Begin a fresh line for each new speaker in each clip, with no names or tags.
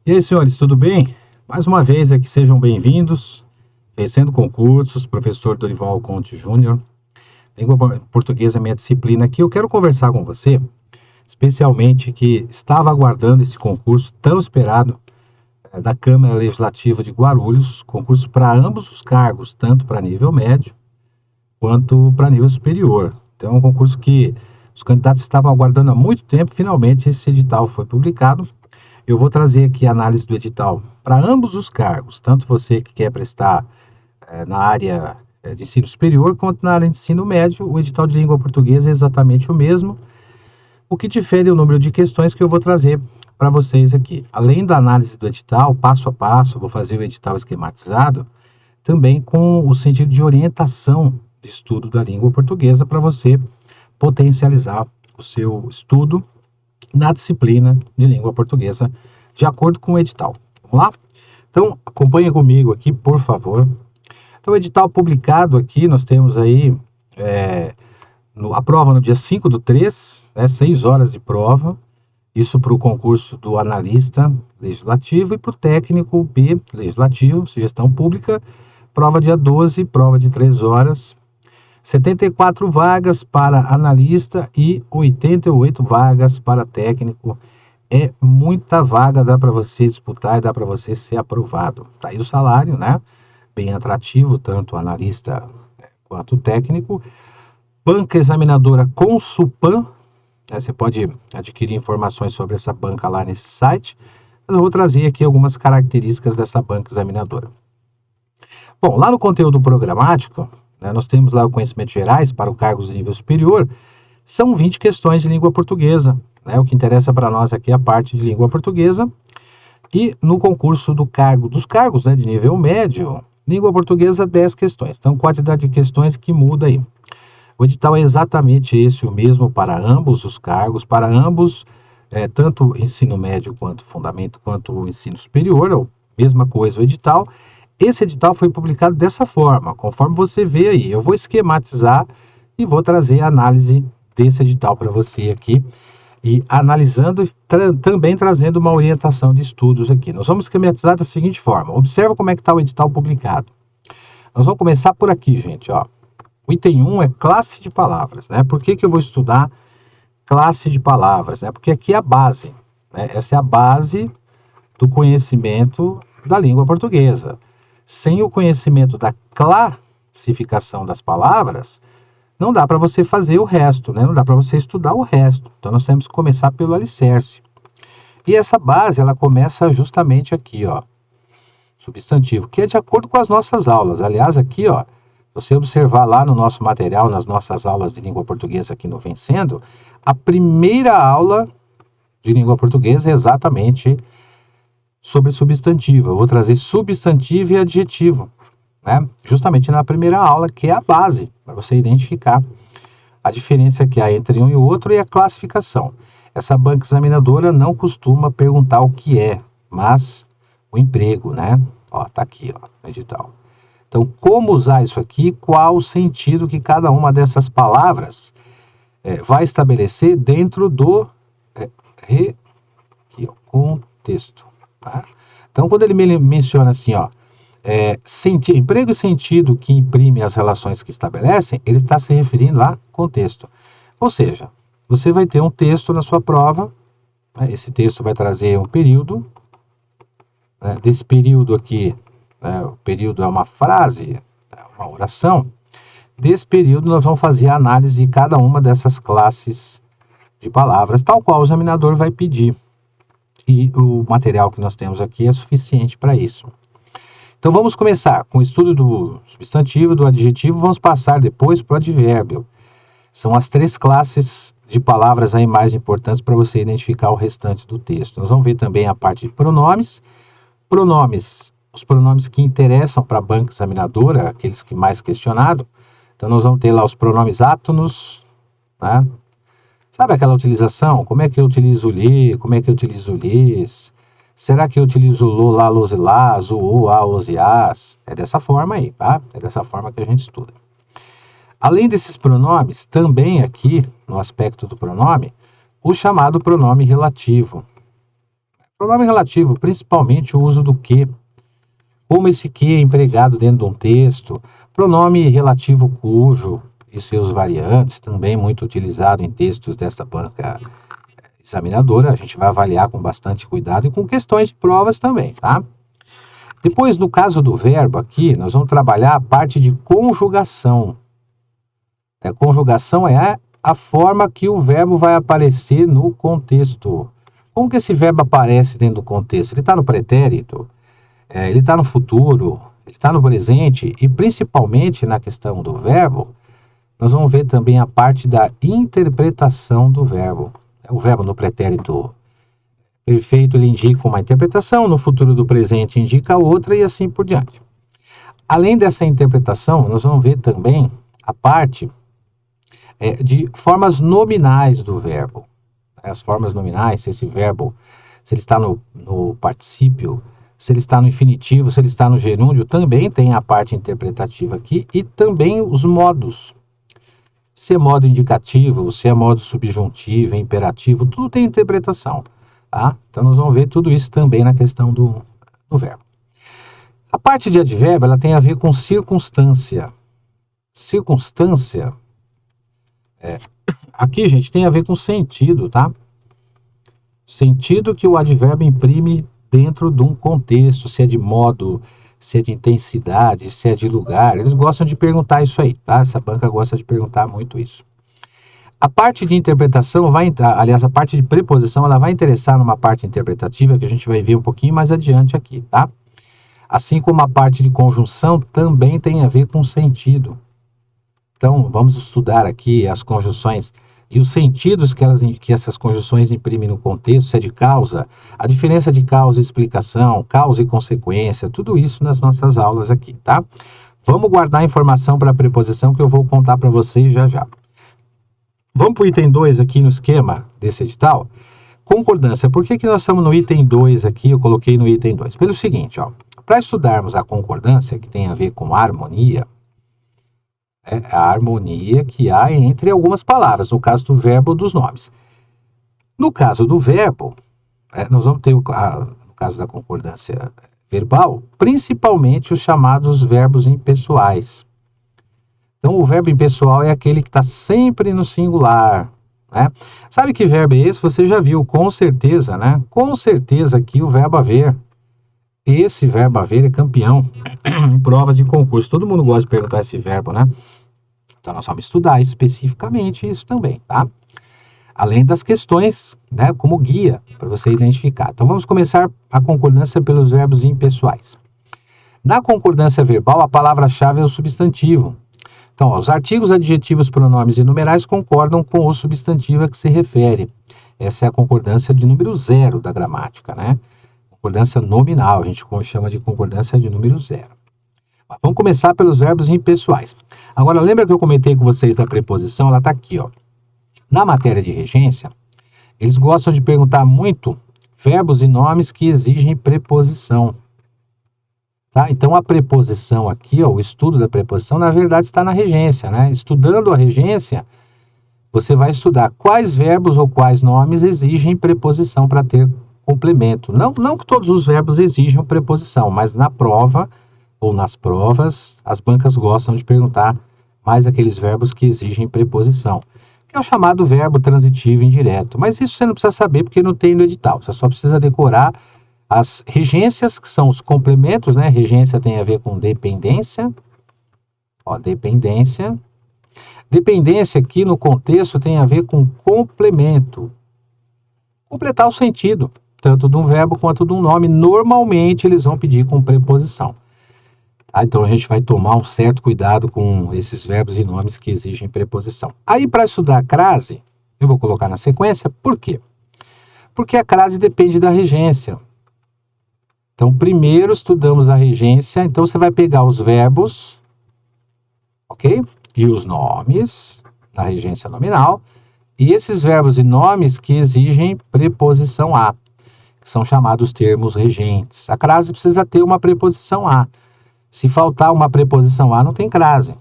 E aí, senhores, tudo bem? Mais uma vez aqui, sejam bem-vindos. Vencendo Concursos, professor Dorival Conte Júnior. Língua portuguesa é minha disciplina aqui. Eu quero conversar com você, especialmente que estava aguardando esse concurso tão esperado da Câmara Legislativa de Guarulhos, concurso para ambos os cargos, tanto para nível médio quanto para nível superior. Então, é um concurso que os candidatos estavam aguardando há muito tempo. Finalmente, esse edital foi publicado. Eu vou trazer aqui a análise do edital para ambos os cargos, tanto você que quer prestar na área de ensino superior, quanto na área de ensino médio. O edital de língua portuguesa é exatamente o mesmo. O que difere é o número de questões que eu vou trazer para vocês aqui. Além da análise do edital, passo a passo, vou fazer o edital esquematizado, também com o sentido de orientação de estudo da língua portuguesa para você potencializar o seu estudo na disciplina de língua portuguesa, de acordo com o edital. Vamos lá? Então, acompanhe comigo aqui, por favor. Então, o edital publicado aqui, nós temos aí a prova no dia 5/3, 6 horas de prova, isso para o concurso do analista legislativo e para o técnico B legislativo, gestão pública, prova dia 12, prova de 3 horas, 74 vagas para analista e 88 vagas para técnico. É muita vaga, dá para você disputar e dá para você ser aprovado. Tá aí o salário, né? Bem atrativo, tanto analista quanto técnico. Banca examinadora Consulpan, você pode adquirir informações sobre essa banca lá nesse site. Eu vou trazer aqui algumas características dessa banca examinadora. Bom, lá no conteúdo programático, nós temos lá o conhecimentos gerais para o cargos de nível superior, são 20 questões de língua portuguesa, o que interessa para nós aqui é a parte de língua portuguesa, e no concurso dos cargos de nível médio, língua portuguesa, 10 questões, então quantidade de questões que muda aí. O edital é exatamente esse, o mesmo para ambos os cargos, para ambos, tanto ensino médio quanto fundamento, quanto o ensino superior, é a mesma coisa o edital. Esse edital foi publicado dessa forma, conforme você vê aí. Eu vou esquematizar e vou trazer a análise desse edital para você aqui. E analisando e também trazendo uma orientação de estudos aqui. Nós vamos esquematizar da seguinte forma. Observa como é que está o edital publicado. Nós vamos começar por aqui, gente. Ó. O item 1 é classe de palavras. Por que eu vou estudar classe de palavras? Porque aqui é a base. Essa é a base do conhecimento da língua portuguesa. Sem o conhecimento da classificação das palavras, não dá para você fazer o resto, não dá para você estudar o resto. Então, nós temos que começar pelo alicerce. E essa base, ela começa justamente aqui, ó, substantivo, que é de acordo com as nossas aulas. Aliás, aqui, ó, você observar lá no nosso material, nas nossas aulas de língua portuguesa aqui no Vencendo, a primeira aula de língua portuguesa é exatamente sobre substantivo. Eu vou trazer substantivo e adjetivo, justamente na primeira aula, que é a base, para você identificar a diferença que há entre um e o outro e a classificação. Essa banca examinadora não costuma perguntar o que é, mas o emprego, Ó, tá aqui, ó, no edital. Então, como usar isso aqui? Qual o sentido que cada uma dessas palavras vai estabelecer dentro do contexto? Tá? Então, quando ele menciona assim, ó, emprego e sentido que imprime as relações que estabelecem, ele está se referindo a contexto. Ou seja, você vai ter um texto na sua prova, esse texto vai trazer um período, desse período aqui, o período é uma frase, uma oração. Desse período nós vamos fazer a análise de cada uma dessas classes de palavras, tal qual o examinador vai pedir. E o material que nós temos aqui é suficiente para isso. Então vamos começar com o estudo do substantivo, do adjetivo, vamos passar depois para o advérbio. São as 3 classes de palavras aí mais importantes para você identificar o restante do texto. Nós vamos ver também a parte de pronomes. Pronomes, os pronomes que interessam para a banca examinadora, aqueles que mais questionado. Então nós vamos ter lá os pronomes átonos, Sabe aquela utilização? Como é que eu utilizo o li? Como é que eu utilizo o lis? Será que eu utilizo o lo, lá, los e las, o, a, os e as? É dessa forma aí, tá? É dessa forma que a gente estuda. Além desses pronomes, também aqui, no aspecto do pronome, o chamado pronome relativo. Pronome relativo, principalmente o uso do que. Como esse que é empregado dentro de um texto. Pronome relativo cujo e seus variantes, também muito utilizado em textos desta banca examinadora. A gente vai avaliar com bastante cuidado e com questões de provas também, tá? Depois, no caso do verbo aqui, nós vamos trabalhar a parte de conjugação. A conjugação é a forma que o verbo vai aparecer no contexto. Como que esse verbo aparece dentro do contexto? Ele está no pretérito, ele está no futuro, ele está no presente e principalmente na questão do verbo, nós vamos ver também a parte da interpretação do verbo. O verbo no pretérito perfeito ele indica uma interpretação, no futuro do presente indica outra e assim por diante. Além dessa interpretação, nós vamos ver também a parte de formas nominais do verbo. As formas nominais, se esse verbo, se ele está no particípio, se ele está no infinitivo, se ele está no gerúndio, também tem a parte interpretativa aqui e também os modos. Se é modo indicativo, se é modo subjuntivo, imperativo, tudo tem interpretação. Tá? Então nós vamos ver tudo isso também na questão do verbo. A parte de advérbio ela tem a ver com circunstância. Circunstância, aqui, gente, tem a ver com sentido, tá? Sentido que o advérbio imprime dentro de um contexto, se é de modo, se é de intensidade, se é de lugar. Eles gostam de perguntar isso aí, tá? Essa banca gosta de perguntar muito isso. A parte de interpretação vai entrar, aliás, a parte de preposição, ela vai interessar numa parte interpretativa que a gente vai ver um pouquinho mais adiante aqui, tá? Assim como a parte de conjunção também tem a ver com sentido. Então, vamos estudar aqui as conjunções e os sentidos que essas conjunções imprimem no contexto, se é de causa, a diferença de causa e explicação, causa e consequência, tudo isso nas nossas aulas aqui, tá? Vamos guardar a informação para a preposição que eu vou contar para vocês já já. Vamos para o item 2 aqui no esquema desse edital. Concordância. Por que nós estamos no item 2 aqui? Eu coloquei no item 2. Pelo seguinte, para estudarmos a concordância, que tem a ver com harmonia, a harmonia que há entre algumas palavras, no caso do verbo ou dos nomes. No caso do verbo, nós vamos ter, no caso da concordância verbal, principalmente os chamados verbos impessoais. Então, o verbo impessoal é aquele que está sempre no singular, né? Sabe que verbo é esse? Você já viu, com certeza, né? Com certeza aqui o verbo haver. Esse verbo haver é campeão em provas de concurso. Todo mundo gosta de perguntar esse verbo, né? Então, nós vamos estudar especificamente isso também, tá? Além das questões, né, como guia, para você identificar. Então, vamos começar a concordância pelos verbos impessoais. Na concordância verbal, a palavra-chave é o substantivo. Então, os artigos, adjetivos, pronomes e numerais concordam com o substantivo a que se refere. Essa é a concordância de número 0 da gramática, né? Concordância nominal, a gente chama de concordância de número 0. Vamos começar pelos verbos impessoais. Agora, lembra que eu comentei com vocês da preposição? Ela está aqui, ó. Na matéria de regência, eles gostam de perguntar muito verbos e nomes que exigem preposição. Tá? Então, a preposição aqui, ó, o estudo da preposição, na verdade, está na regência, né? Estudando a regência, você vai estudar quais verbos ou quais nomes exigem preposição para ter complemento. Não que todos os verbos exijam preposição, mas na prova ou nas provas, as bancas gostam de perguntar mais aqueles verbos que exigem preposição, que é o chamado verbo transitivo indireto. Mas isso você não precisa saber porque não tem no edital, você só precisa decorar as regências, que são os complementos, né? Regência tem a ver com dependência. Ó, dependência. Dependência aqui no contexto tem a ver com complemento. Completar o sentido, tanto de um verbo quanto de um nome. Normalmente eles vão pedir com preposição. Tá? Então a gente vai tomar um certo cuidado com esses verbos e nomes que exigem preposição. Aí para estudar a crase, eu vou colocar na sequência. Por quê? Porque a crase depende da regência. Então, primeiro estudamos a regência, então você vai pegar os verbos, ok? E os nomes, na regência nominal, e esses verbos e nomes que exigem preposição a, que são chamados termos regentes. A crase precisa ter uma preposição a. Se faltar uma preposição a, não tem crase,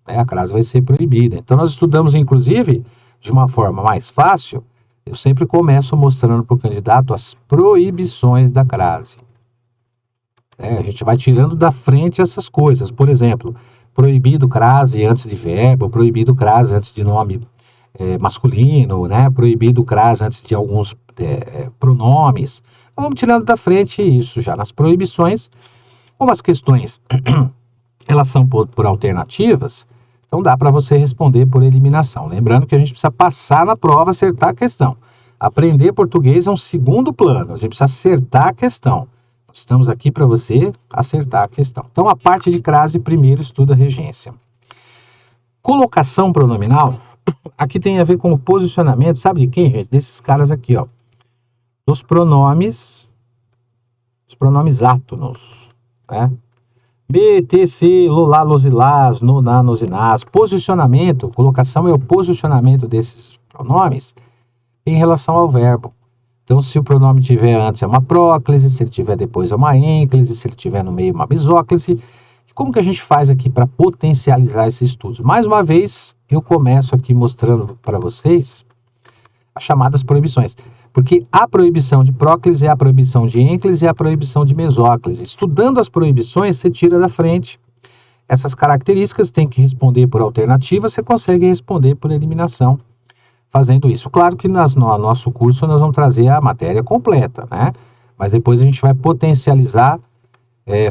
né? A crase vai ser proibida. Então, nós estudamos, inclusive, de uma forma mais fácil, eu sempre começo mostrando para o candidato as proibições da crase. A gente vai tirando da frente essas coisas. Por exemplo, proibido crase antes de verbo, proibido crase antes de nome masculino, né? Proibido crase antes de alguns pronomes. Então, vamos tirando da frente isso já nas proibições. Como as questões elas são por alternativas, então dá para você responder por eliminação. Lembrando que a gente precisa passar na prova, acertar a questão. Aprender português é um segundo plano, a gente precisa acertar a questão. Estamos aqui para você acertar a questão. Então, a parte de crase, primeiro estuda a regência. Colocação pronominal, aqui tem a ver com o posicionamento, sabe de quem, gente? Desses caras aqui, ó. Os pronomes átonos, né? B, T, C, lolá, losilás, noná, nosinás. Posicionamento, colocação é o posicionamento desses pronomes em relação ao verbo. Então, se o pronome tiver antes é uma próclise, se ele tiver depois é uma ênclise, se ele tiver no meio é uma bisóclise. Como que a gente faz aqui para potencializar esses estudos? Mais uma vez, eu começo aqui mostrando para vocês as chamadas proibições. Porque a proibição de próclise é a proibição de ênclise e a proibição de mesóclise. Estudando as proibições, você tira da frente essas características, tem que responder por alternativa, você consegue responder por eliminação fazendo isso. Claro que no nosso curso nós vamos trazer a matéria completa, né? Mas depois a gente vai potencializar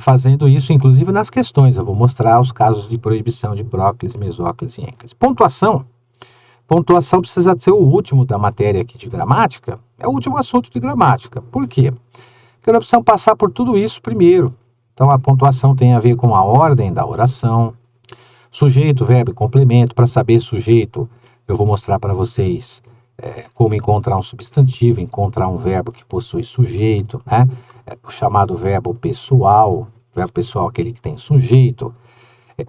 fazendo isso, inclusive nas questões. Eu vou mostrar os casos de proibição de próclise, mesóclise e ênclise. Pontuação precisa ser o último da matéria aqui de gramática, é o último assunto de gramática. Por quê? Porque nós precisamos passar por tudo isso primeiro. Então, a pontuação tem a ver com a ordem da oração, sujeito, verbo e complemento. Para saber sujeito, eu vou mostrar para vocês como encontrar um substantivo, encontrar um verbo que possui sujeito, né? O chamado verbo pessoal, aquele que tem sujeito.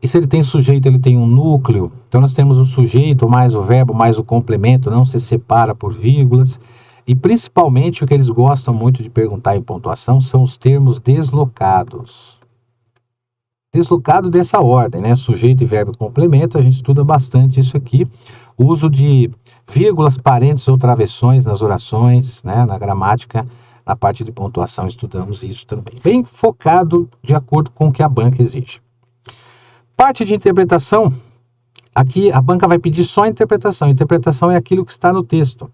E se ele tem sujeito, ele tem um núcleo. Então, nós temos o sujeito mais o verbo mais o complemento, não se separa por vírgulas. E, principalmente, o que eles gostam muito de perguntar em pontuação são os termos deslocados. Deslocado dessa ordem, né? Sujeito e verbo e complemento, a gente estuda bastante isso aqui. O uso de vírgulas, parênteses ou travessões nas orações, né? Na gramática, na parte de pontuação, estudamos isso também. Bem focado de acordo com o que a banca exige. Parte de interpretação, aqui a banca vai pedir só interpretação. Interpretação é aquilo que está no texto.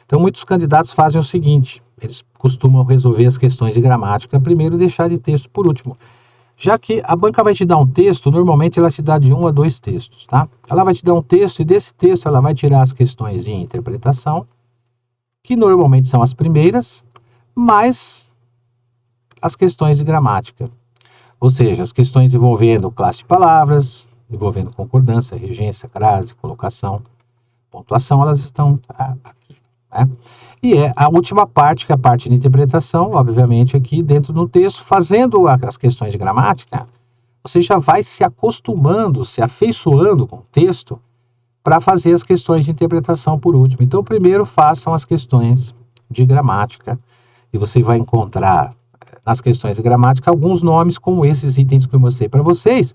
Então, muitos candidatos fazem o seguinte, eles costumam resolver as questões de gramática primeiro e deixar de texto por último. Já que a banca vai te dar um texto, normalmente ela te dá de 1 a 2 textos, tá? Ela vai te dar um texto e desse texto ela vai tirar as questões de interpretação, que normalmente são as primeiras, mais as questões de gramática. Ou seja, as questões envolvendo classe de palavras, envolvendo concordância, regência, crase, colocação, pontuação, elas estão aqui, né? E a última parte, que é a parte de interpretação, obviamente aqui dentro do texto, fazendo as questões de gramática, você já vai se acostumando, se afeiçoando com o texto para fazer as questões de interpretação por último. Então, primeiro façam as questões de gramática e você vai encontrar nas questões de gramática alguns nomes como esses itens que eu mostrei para vocês.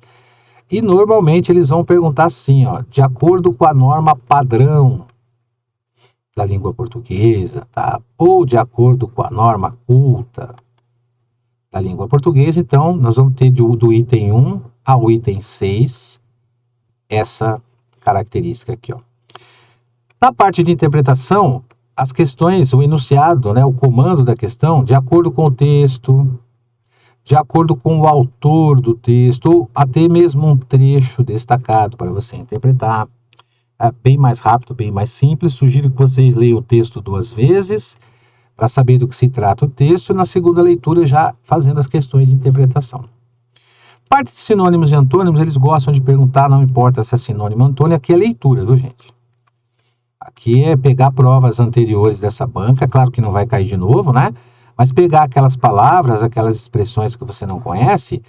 E normalmente eles vão perguntar assim, ó, de acordo com a norma padrão da língua portuguesa, tá? Ou de acordo com a norma culta da língua portuguesa. Então, nós vamos ter do item 1 ao item 6 essa característica aqui, ó. Na parte de interpretação, as questões, o enunciado, né, o comando da questão, de acordo com o texto, de acordo com o autor do texto, ou até mesmo um trecho destacado para você interpretar. É bem mais rápido, bem mais simples. Sugiro que vocês leiam o texto 2 vezes, para saber do que se trata o texto, e na segunda leitura já fazendo as questões de interpretação. Parte de sinônimos e antônimos, eles gostam de perguntar, não importa se é sinônimo ou antônimo, aqui é leitura, viu, gente? Aqui é pegar provas anteriores dessa banca, claro que não vai cair de novo, né? Mas pegar aquelas palavras, aquelas expressões que você não conhece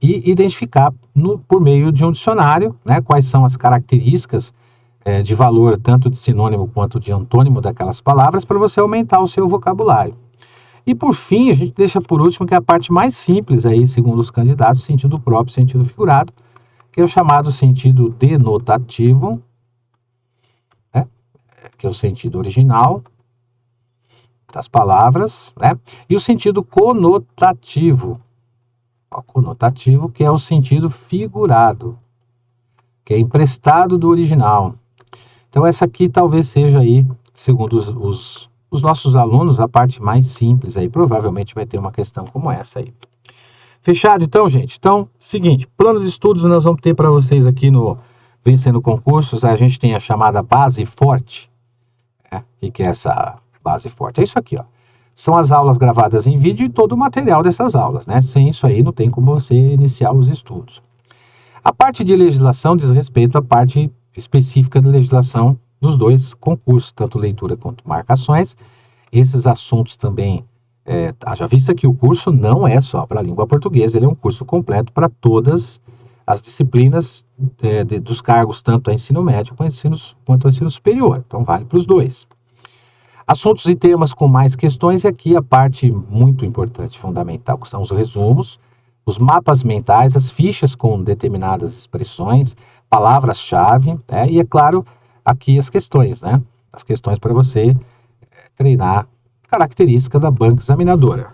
e identificar por meio de um dicionário, né? Quais são as características de valor, tanto de sinônimo quanto de antônimo daquelas palavras, para você aumentar o seu vocabulário. E por fim, a gente deixa por último, que é a parte mais simples aí, segundo os candidatos, sentido próprio, sentido figurado, que é o chamado sentido denotativo, né? Que é o sentido original, das palavras, né? E o sentido conotativo. O conotativo, que é o sentido figurado, que é emprestado do original. Então, essa aqui talvez seja aí, segundo os nossos alunos, a parte mais simples aí. Provavelmente vai ter uma questão como essa aí. Fechado, então, gente? Então, seguinte, plano de estudos nós vamos ter para vocês aqui no Vencendo Concursos. A gente tem a chamada Base Forte. O que é essa Base Forte? É isso aqui, ó. São as aulas gravadas em vídeo e todo o material dessas aulas, né? Sem isso aí não tem como você iniciar os estudos. A parte de legislação diz respeito à parte específica da legislação dos dois concursos, tanto leitura quanto marcações. Esses assuntos também, haja vista que o curso não é só para a língua portuguesa, ele é um curso completo para todas as disciplinas dos cargos, tanto a ensino médio quanto ao ensino superior. Então, vale para os dois. Assuntos e temas com mais questões, e aqui a parte muito importante, fundamental, que são os resumos, os mapas mentais, as fichas com determinadas expressões, palavras-chave, né? E, é claro, aqui as questões, né? As questões para você treinar característica da banca examinadora.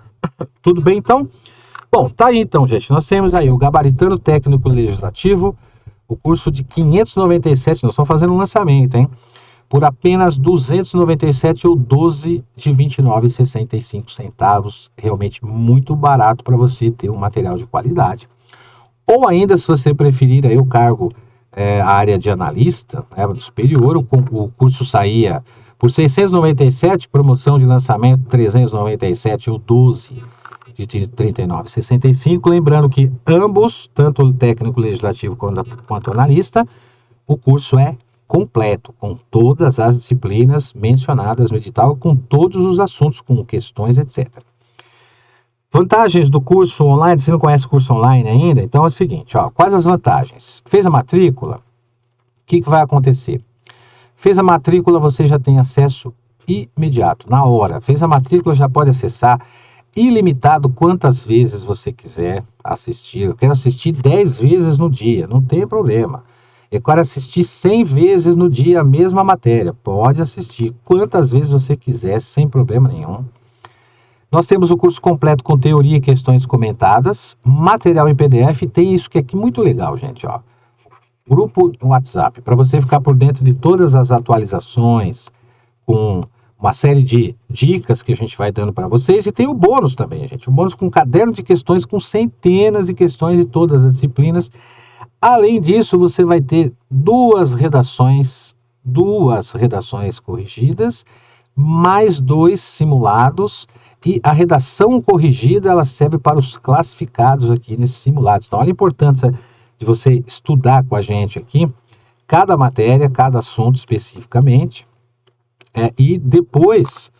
Tudo bem, então? Bom, tá aí, então, gente. Nós temos aí o Gabaritando Técnico Legislativo, o curso de 597, nós estamos fazendo um lançamento, hein? Por apenas 297 ou 12 de R$ 29,65. Realmente muito barato para você ter um material de qualidade. Ou ainda, se você preferir aí o cargo, a área de analista, né, superior, o curso saía por 697, promoção de lançamento 397 ou 12 de R$ 39,65. Lembrando que ambos, tanto o técnico legislativo quanto o analista, o curso é completo, com todas as disciplinas mencionadas no edital, com todos os assuntos, com questões, etc. Vantagens do curso online. Você não conhece o curso online ainda? Então é o seguinte, ó, quais as vantagens? Fez a matrícula? O que vai acontecer? Fez a matrícula, você já tem acesso imediato, na hora. Fez a matrícula, já pode acessar ilimitado quantas vezes você quiser assistir. Eu quero assistir 10 vezes no dia, não tem problema. Eu quero assistir 100 vezes no dia a mesma matéria. Pode assistir quantas vezes você quiser, sem problema nenhum. Nós temos o curso completo com teoria e questões comentadas, material em PDF. Tem isso que é aqui muito legal, gente, ó. Grupo WhatsApp, para você ficar por dentro de todas as atualizações, com uma série de dicas que a gente vai dando para vocês. E tem o bônus também, gente. O bônus com caderno de questões, com centenas de questões de todas as disciplinas. Além disso, você vai ter duas redações corrigidas, mais 2 simulados, e a redação corrigida, ela serve para os classificados aqui nesses simulados. Então, olha a importância de você estudar com a gente aqui, cada matéria, cada assunto especificamente, e depois,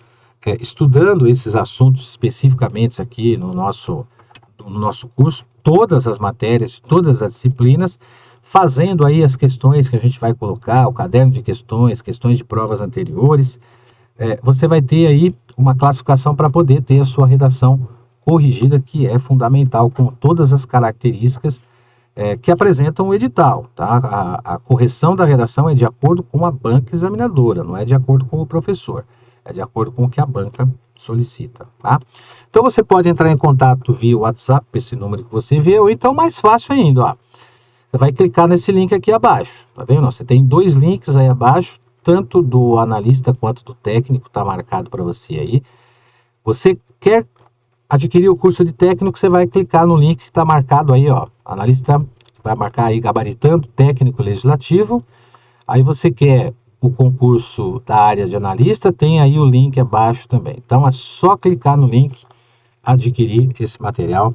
estudando esses assuntos especificamente aqui no nosso curso, todas as matérias, todas as disciplinas, fazendo aí as questões que a gente vai colocar, o caderno de questões de provas anteriores, você vai ter aí uma classificação para poder ter a sua redação corrigida, que é fundamental, com todas as características que apresentam o edital, tá? A correção da redação é de acordo com a banca examinadora, não é de acordo com o professor, é de acordo com o que a banca solicita, tá? Então você pode entrar em contato via WhatsApp, esse número que você vê, ou então mais fácil ainda, ó. Você vai clicar nesse link aqui abaixo, tá vendo? Você tem 2 links aí abaixo, tanto do analista quanto do técnico, tá marcado para você aí. Você quer adquirir o curso de técnico, você vai clicar no link que está marcado aí, ó. Analista, vai marcar aí Gabaritando Técnico Legislativo. Aí você quer o concurso da área de analista, tem aí o link abaixo também. Então é só clicar no link, adquirir esse material,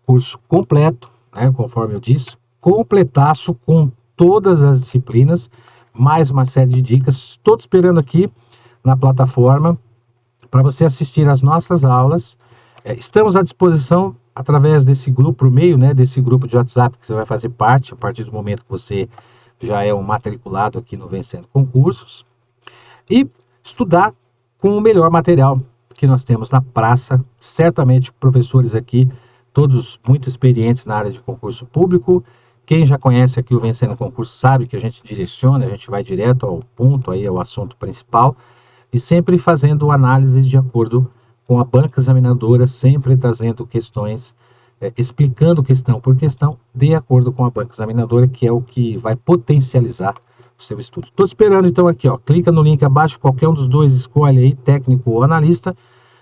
curso completo, né, conforme eu disse, completaço com todas as disciplinas, mais uma série de dicas. Estou te esperando aqui na plataforma para você assistir às nossas aulas. Estamos à disposição através desse grupo, por meio, né, desse grupo de WhatsApp que você vai fazer parte, a partir do momento que você já é um matriculado aqui no Vencendo Concursos, e estudar com o melhor material que nós temos na praça. Certamente professores aqui, todos muito experientes na área de concurso público. Quem já conhece aqui o Vencendo Concurso sabe que a gente direciona, a gente vai direto ao ponto, aí ao assunto principal. e sempre fazendo análise de acordo com a banca examinadora, sempre trazendo questões, explicando questão por questão, de acordo com a banca examinadora, que é o que vai potencializar o seu estudo. Estou esperando então aqui, ó, clica no link abaixo, qualquer um dos dois, escolhe aí, técnico ou analista.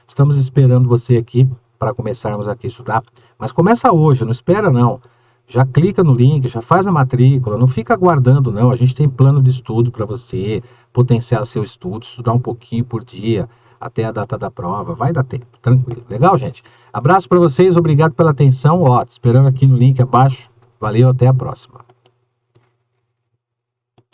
Estamos esperando você aqui para começarmos aqui a estudar, mas começa hoje, não espera não. Já clica no link, já faz a matrícula, não fica aguardando não, a gente tem plano de estudo para você, potenciar seu estudo, estudar um pouquinho por dia, até a data da prova, vai dar tempo, tranquilo. Legal, gente? Abraço para vocês, obrigado pela atenção, ó, te esperando aqui no link abaixo, valeu, até a próxima.